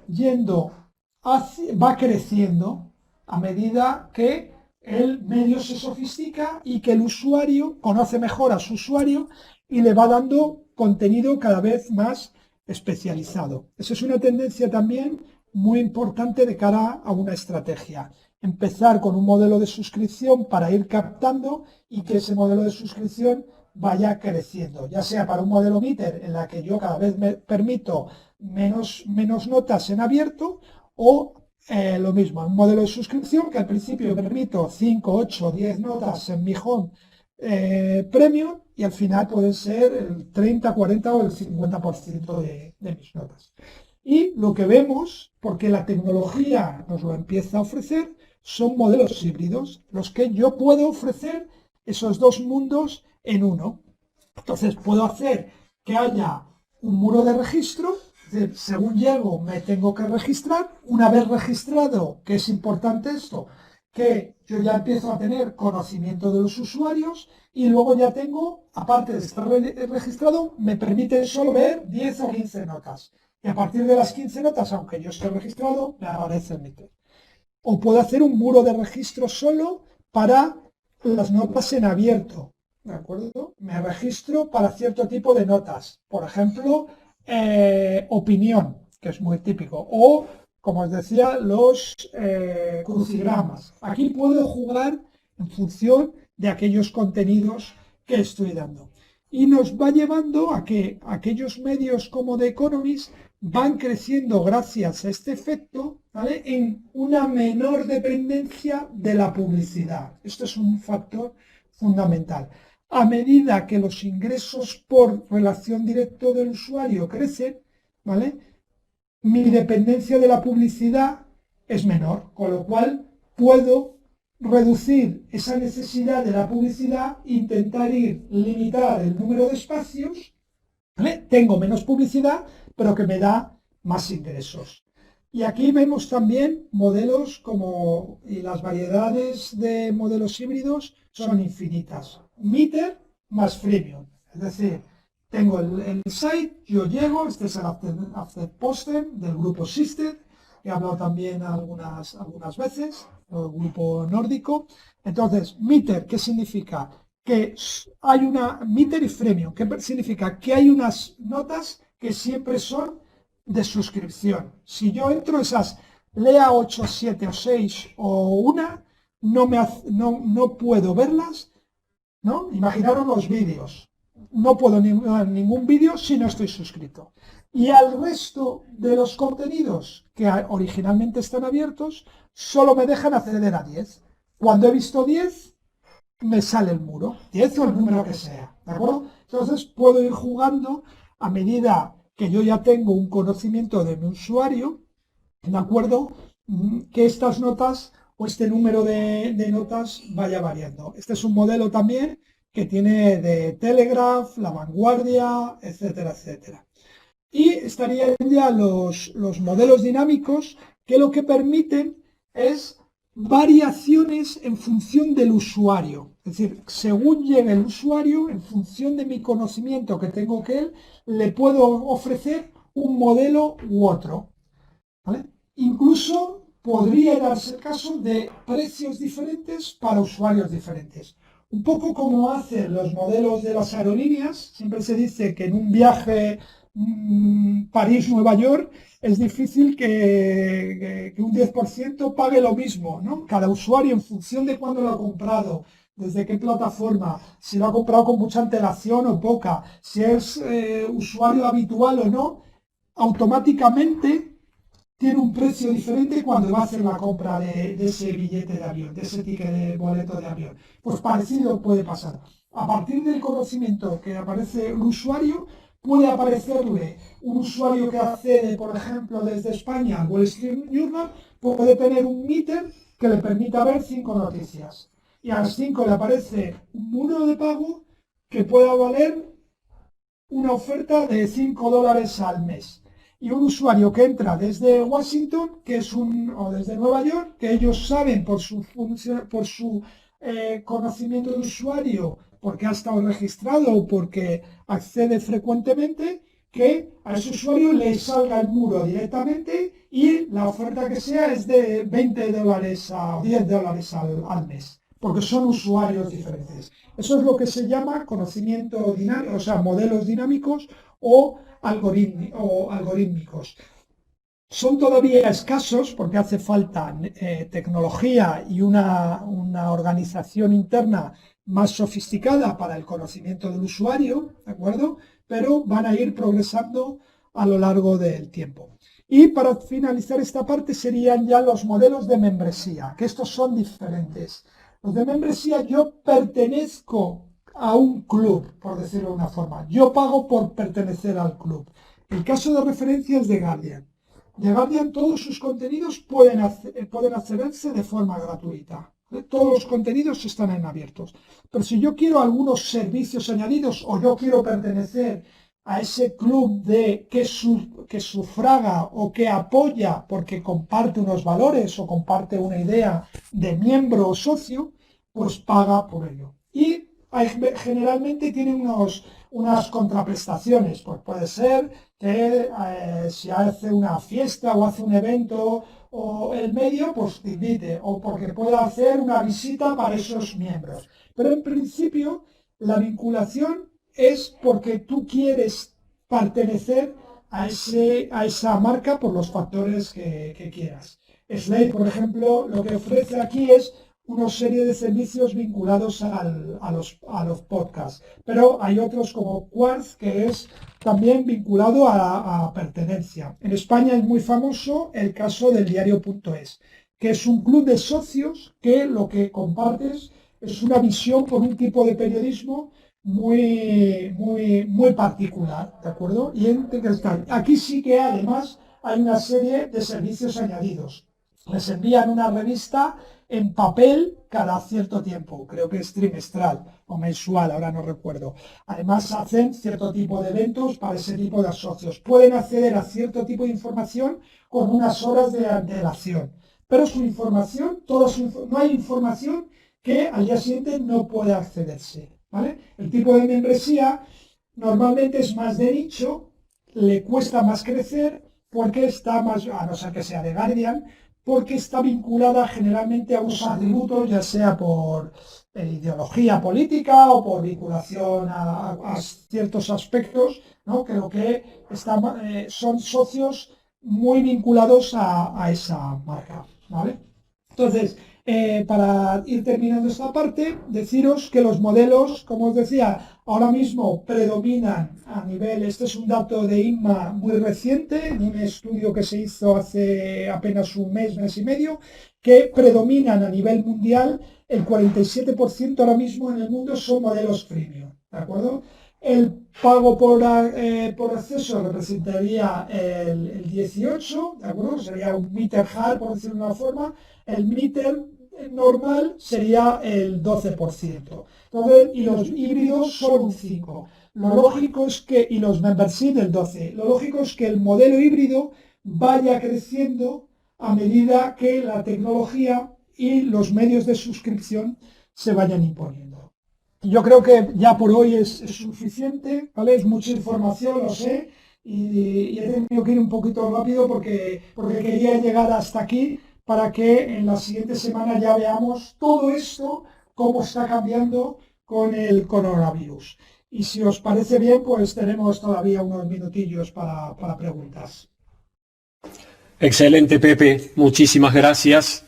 va creciendo a medida que el medio se sofistica y que el usuario conoce mejor a su usuario y le va dando contenido cada vez más especializado. Esa es una tendencia también muy importante de cara a una estrategia. Empezar con un modelo de suscripción para ir captando y que ese modelo de suscripción vaya creciendo, ya sea para un modelo meter en la que yo cada vez me permito menos notas en abierto o lo mismo, un modelo de suscripción que al principio permito 5, 8, 10 notas en mi home premium y al final pueden ser el 30, 40 o el 50% de mis notas. Y lo que vemos, porque la tecnología nos lo empieza a ofrecer, son modelos híbridos, los que yo puedo ofrecer esos dos mundos en uno. Entonces puedo hacer que haya un muro de registro, es decir, según llego me tengo que registrar. Una vez registrado, que es importante esto, que yo ya empiezo a tener conocimiento de los usuarios y luego ya tengo, aparte de estar registrado, me permite solo ver 10 o 15 notas. Y a partir de las 15 notas, aunque yo esté registrado, me aparece el meter. O puedo hacer un muro de registro solo para las notas en abierto, ¿de acuerdo? Me registro para cierto tipo de notas, por ejemplo, opinión, que es muy típico, o, como os decía, los crucigramas. Aquí puedo jugar en función de aquellos contenidos que estoy dando. Y nos va llevando a que aquellos medios como The Economist van creciendo gracias a este efecto, ¿vale? En una menor dependencia de la publicidad. Esto es un factor fundamental. A medida que los ingresos por relación directa del usuario crecen, ¿vale? Mi dependencia de la publicidad es menor, con lo cual puedo reducir esa necesidad de la publicidad, intentar limitar el número de espacios, ¿vale? Tengo menos publicidad, pero que me da más ingresos. Y aquí vemos también modelos como, y las variedades de modelos híbridos son infinitas. Meter más freemium, es decir, tengo el site, yo llego, este es el after poster del grupo System, he hablado también algunas veces, el grupo nórdico. Entonces, meter, ¿qué significa? Que hay una meter y freemium, que significa que hay unas notas que siempre son de suscripción. Si yo entro esas, lea 8, 7 o 6 o una, no puedo verlas, ¿no? Imaginaros los vídeos. No puedo ver ningún vídeo si no estoy suscrito. Y al resto de los contenidos que originalmente están abiertos, solo me dejan acceder a 10. Cuando he visto 10, me sale el muro, 10 o el número que sea, ¿de acuerdo? Entonces puedo ir jugando a medida que yo ya tengo un conocimiento de mi usuario, ¿de acuerdo? Que estas notas o este número de notas vaya variando. Este es un modelo también que tiene de Telegraph, La Vanguardia, etcétera, etcétera. Y estarían ya los modelos dinámicos que lo que permiten es variaciones en función del usuario. Es decir, según llegue el usuario, en función de mi conocimiento que tengo que él, le puedo ofrecer un modelo u otro. ¿Vale? Incluso podría darse el caso de precios diferentes para usuarios diferentes. Un poco como hacen los modelos de las aerolíneas, siempre se dice que en un viaje París-Nueva York es difícil que un 10% pague lo mismo, ¿no? Cada usuario en función de cuándo lo ha comprado, desde qué plataforma, si lo ha comprado con mucha antelación o poca, si es usuario habitual o no, automáticamente tiene un precio diferente cuando va a hacer la compra de ese billete de avión, de ese ticket de boleto de avión. Pues parecido puede pasar. A partir del conocimiento que aparece el usuario, puede aparecerle un usuario que accede, por ejemplo, desde España al Wall Street Journal, puede tener un meter que le permita ver 5 noticias. Y a las 5 le aparece un muro de pago que pueda valer una oferta de $5 al mes. Y un usuario que entra desde Washington, o desde Nueva York, que ellos saben por su conocimiento de usuario, porque ha estado registrado o porque accede frecuentemente, que a ese usuario le salga el muro directamente y la oferta que sea es de $20 o $10 al mes, porque son usuarios diferentes. Eso es lo que se llama conocimiento dinámico, o sea, modelos dinámicos o algorítmicos. Son todavía escasos porque hace falta tecnología y una organización interna más sofisticada para el conocimiento del usuario, ¿de acuerdo? Pero van a ir progresando a lo largo del tiempo. Y para finalizar esta parte serían ya los modelos de membresía, que estos son diferentes. Los de membresía, yo pertenezco a un club, por decirlo de una forma. Yo pago por pertenecer al club. El caso de referencia es de Guardian. De Guardian todos sus contenidos pueden accederse de forma gratuita. Todos los contenidos están en abiertos. Pero si yo quiero algunos servicios añadidos o yo quiero pertenecer a ese club que sufraga o que apoya porque comparte unos valores o comparte una idea de miembro o socio, pues paga por ello. Y generalmente tiene unas contraprestaciones, pues puede ser que si hace una fiesta o hace un evento o el medio, pues te invite, o porque pueda hacer una visita para esos miembros. Pero en principio la vinculación es porque tú quieres pertenecer a esa marca por los factores que quieras. Slate, por ejemplo, lo que ofrece aquí es una serie de servicios vinculados a los podcasts, pero hay otros como Quartz, que es también vinculado a pertenencia. En España es muy famoso el caso del diario.es, que es un club de socios que lo que compartes es una visión por un tipo de periodismo muy particular, ¿de acuerdo? Y aquí sí que además hay una serie de servicios añadidos. Les envían una revista en papel cada cierto tiempo, creo que es trimestral o mensual, ahora no recuerdo. Además hacen cierto tipo de eventos para ese tipo de socios. Pueden acceder a cierto tipo de información con unas horas de antelación, pero su información, no hay información que al día siguiente no pueda accederse, ¿vale? El tipo de membresía normalmente es más de nicho, le cuesta más crecer porque está más, a no ser que sea de Guardian, porque está vinculada generalmente a unos atributos, ya sea por ideología política o por vinculación a ciertos aspectos, ¿no? Creo que son socios muy vinculados a esa marca, ¿vale? Entonces, para ir terminando esta parte, deciros que los modelos, como os decía, ahora mismo predominan a nivel, este es un dato de INMA muy reciente, en un estudio que se hizo hace apenas un mes y medio, que predominan a nivel mundial, el 47% ahora mismo en el mundo son modelos premium, ¿de acuerdo? El pago por acceso representaría el 18, ¿de acuerdo? Sería un meter hard, por decirlo de una forma. El meter normal sería el 12%. Entonces, y los híbridos solo un 5%. Lo lógico es que, y los membership el 12%. Lo lógico es que el modelo híbrido vaya creciendo a medida que la tecnología y los medios de suscripción se vayan imponiendo. Yo creo que ya por hoy es suficiente, ¿vale? Es mucha información, lo sé, y he tenido que ir un poquito rápido porque quería llegar hasta aquí para que en la siguiente semana ya veamos todo esto, cómo está cambiando con el coronavirus. Y si os parece bien, pues tenemos todavía unos minutillos para preguntas. Excelente, Pepe. Muchísimas gracias.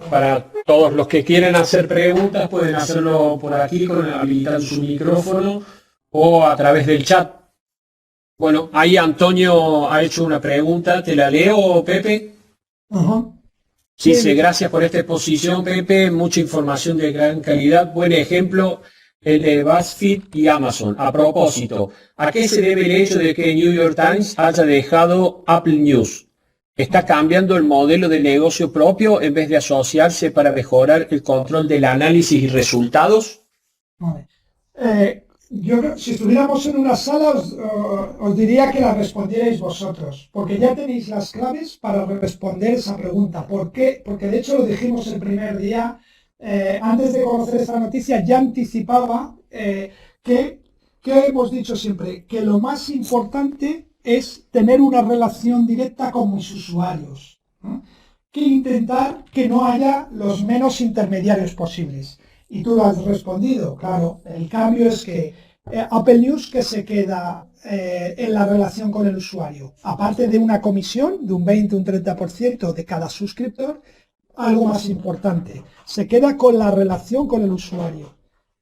Para todos los que quieren hacer preguntas, pueden hacerlo por aquí habilitando su micrófono o a través del chat. Bueno, ahí Antonio ha hecho una pregunta. ¿Te la leo, Pepe? Dice, gracias por esta exposición, Pepe. Mucha información de gran calidad. Buen ejemplo el de BuzzFeed y Amazon. A propósito, ¿a qué se debe el hecho de que New York Times haya dejado Apple News? ¿Está cambiando el modelo de negocio propio en vez de asociarse para mejorar el control del análisis y resultados? Vale. Si estuviéramos en una sala, os diría que la respondierais vosotros, porque ya tenéis las claves para responder esa pregunta. ¿Por qué? Porque de hecho lo dijimos el primer día, antes de conocer esta noticia, ya anticipaba que hemos dicho siempre, que lo más importante es tener una relación directa con mis usuarios, ¿no? Que intentar que no haya los menos intermediarios posibles. Y tú lo has respondido, claro, el cambio es que Apple News que se queda en la relación con el usuario, aparte de una comisión de un 20 o un 30% de cada suscriptor, algo más importante, se queda con la relación con el usuario.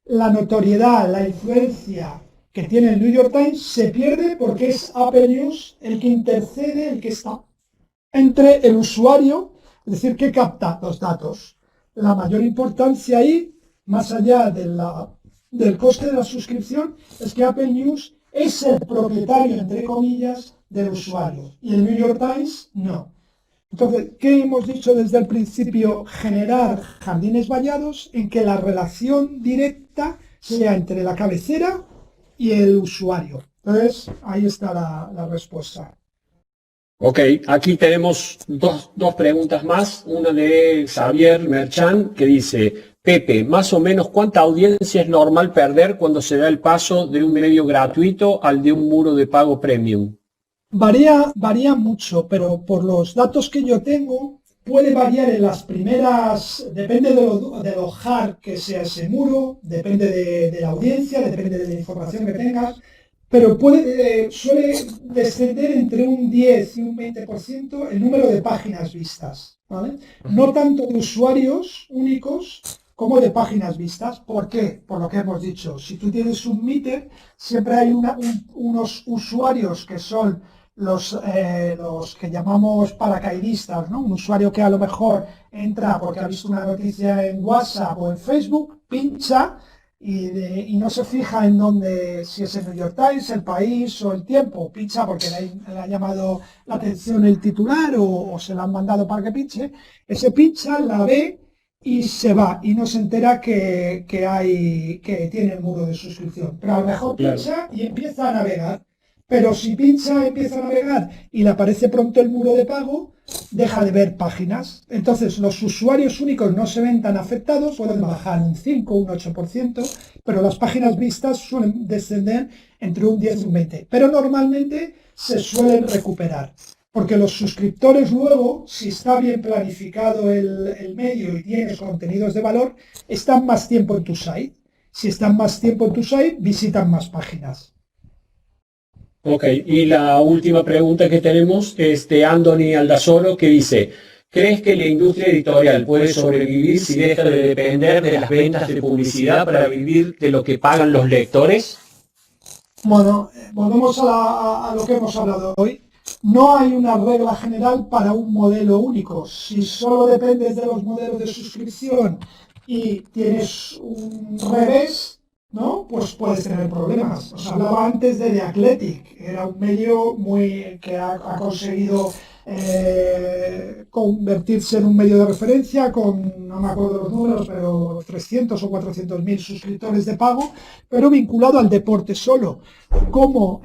La notoriedad, la influencia que tiene el New York Times se pierde porque es Apple News el que intercede, el que está entre el usuario, es decir, que capta los datos. La mayor importancia ahí, más allá del coste de la suscripción, es que Apple News es el propietario, entre comillas, del usuario y el New York Times no. Entonces, ¿qué hemos dicho desde el principio? Generar jardines vallados en que la relación directa sea entre la cabecera y el usuario. Entonces, ahí está la respuesta. Ok, aquí tenemos dos preguntas más. Una de Xavier Merchan que dice, Pepe, más o menos ¿cuánta audiencia es normal perder cuando se da el paso de un medio gratuito al de un muro de pago premium? Varía mucho, pero por los datos que yo tengo, puede variar en las primeras, depende de lo hard que sea ese muro, depende de la audiencia, depende de la información que tengas, pero suele descender entre un 10 y un 20% el número de páginas vistas, ¿vale? No tanto de usuarios únicos como de páginas vistas. ¿Por qué? Por lo que hemos dicho. Si tú tienes un meter, siempre hay unos usuarios que son los que llamamos paracaidistas, ¿no? Un usuario que a lo mejor entra porque ha visto una noticia en WhatsApp o en Facebook, pincha y no se fija en dónde, si es el New York Times, el País o el Tiempo. Pincha porque le ha llamado la atención el titular o se la han mandado para que pinche. Ese pincha, la ve y se va y no se entera que tiene el muro de suscripción. Pero a lo mejor pincha y empieza a navegar. Pero si pincha, empieza a navegar y le aparece pronto el muro de pago, deja de ver páginas. Entonces los usuarios únicos no se ven tan afectados, pueden bajar un 5, un 8%, pero las páginas vistas suelen descender entre un 10 y un 20%. Pero normalmente se suelen recuperar. Porque los suscriptores luego, si está bien planificado el medio y tienes contenidos de valor, están más tiempo en tu site. Si están más tiempo en tu site, visitan más páginas. Ok, y la última pregunta que tenemos es de Anthony Aldazoro que dice, ¿crees que la industria editorial puede sobrevivir si deja de depender de las ventas de publicidad para vivir de lo que pagan los lectores? Bueno, volvemos a lo que hemos hablado hoy. No hay una regla general para un modelo único. Si solo dependes de los modelos de suscripción y tienes un revés, ¿no? Pues puedes tener problemas. Os hablaba antes de The Athletic, era un medio que ha conseguido convertirse en un medio de referencia con, no me acuerdo los números, pero 300 o 400 mil suscriptores de pago, pero vinculado al deporte solo. Como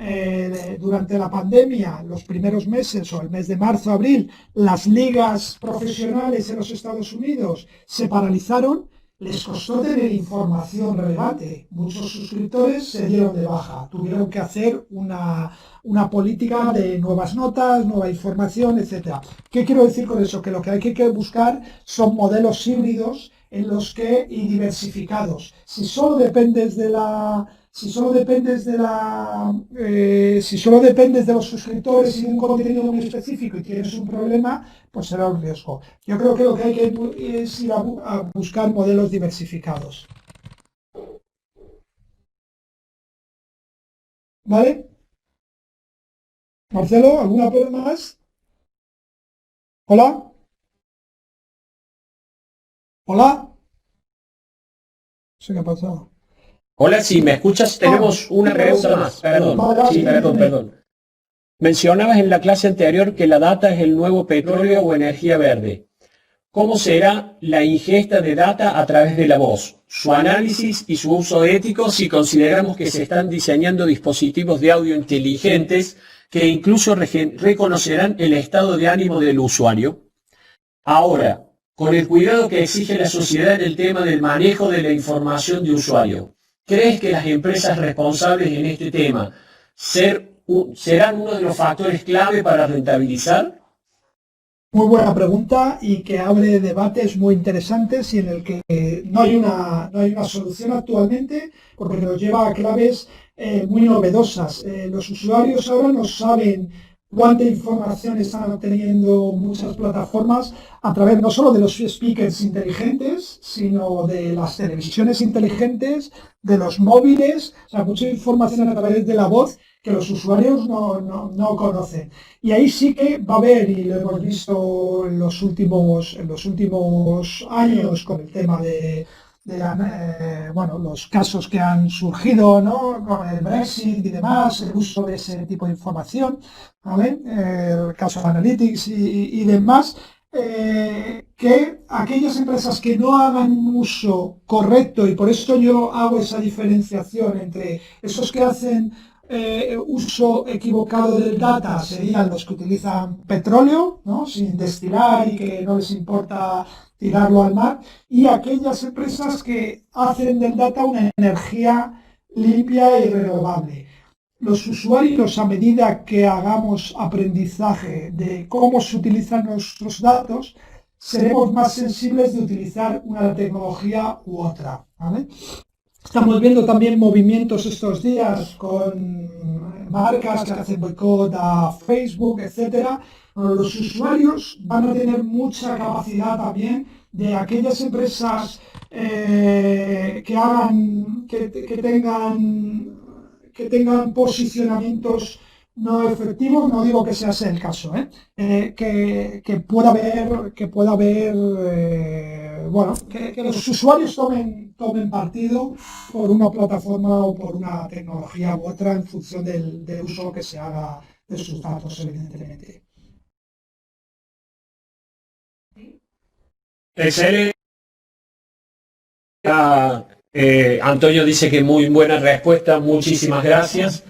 durante la pandemia, los primeros meses o el mes de marzo, abril, las ligas profesionales en los Estados Unidos se paralizaron, les costó tener información relevante. Muchos suscriptores se dieron de baja, tuvieron que hacer una política de nuevas notas, nueva información, etcétera. ¿Qué quiero decir con eso? Que lo que hay que buscar son modelos híbridos en los que y diversificados. Si solo dependes de los suscriptores y de un contenido muy específico y tienes un problema, pues será un riesgo. Yo creo que lo que hay que es ir a buscar modelos diversificados. ¿Vale? Marcelo, ¿alguna pregunta más? ¿Hola? ¿Hola? No sé qué ha pasado. Hola, si me escuchas, tenemos una pregunta más. Perdón. Sí, perdón. Mencionabas en la clase anterior que la data es el nuevo petróleo o energía verde. ¿Cómo será la ingesta de data a través de la voz, su análisis y su uso ético si consideramos que se están diseñando dispositivos de audio inteligentes que incluso reconocerán el estado de ánimo del usuario? Ahora, con el cuidado que exige la sociedad en el tema del manejo de la información de usuario, ¿crees que las empresas responsables en este tema serán uno de los factores clave para rentabilizar? Muy buena pregunta y que abre debates muy interesantes y en el que no hay una solución actualmente porque nos lleva a claves muy novedosas. Los usuarios ahora no saben cuánta información están obteniendo muchas plataformas a través no solo de los speakers inteligentes, sino de las televisiones inteligentes, de los móviles, o sea, mucha información a través de la voz que los usuarios no conocen. Y ahí sí que va a haber, y lo hemos visto en los últimos años con el tema de los casos que han surgido, ¿no? Con el Brexit y demás, el uso de ese tipo de información, ¿vale? El caso de Analytics y demás, que aquellas empresas que no hagan un uso correcto, y por eso yo hago esa diferenciación entre esos que hacen uso equivocado del data, serían los que utilizan petróleo, ¿no? Sin destilar y que no les importa tirarlo al mar, y aquellas empresas que hacen del data una energía limpia y renovable. Los usuarios, a medida que hagamos aprendizaje de cómo se utilizan nuestros datos, seremos más sensibles de utilizar una tecnología u otra, ¿vale? Estamos viendo también movimientos estos días con marcas que hacen boicot a Facebook, etcétera. Los usuarios van a tener mucha capacidad también de aquellas empresas que tengan posicionamientos no efectivos, no digo que sea ese el caso, que pueda haber, que los usuarios tomen partido por una plataforma o por una tecnología u otra en función del uso que se haga de sus datos, evidentemente. Excelente. Antonio dice que muy buena respuesta, muchísimas gracias.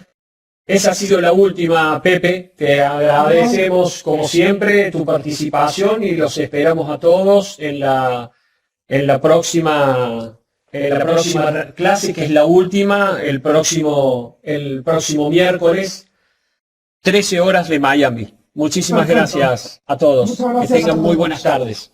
Esa ha sido la última, Pepe. Te agradecemos como siempre tu participación y los esperamos a todos en la próxima clase, que es la última, el próximo miércoles, 13 horas de Miami. Muchísimas gracias a todos. Que tengan muy buenas tardes.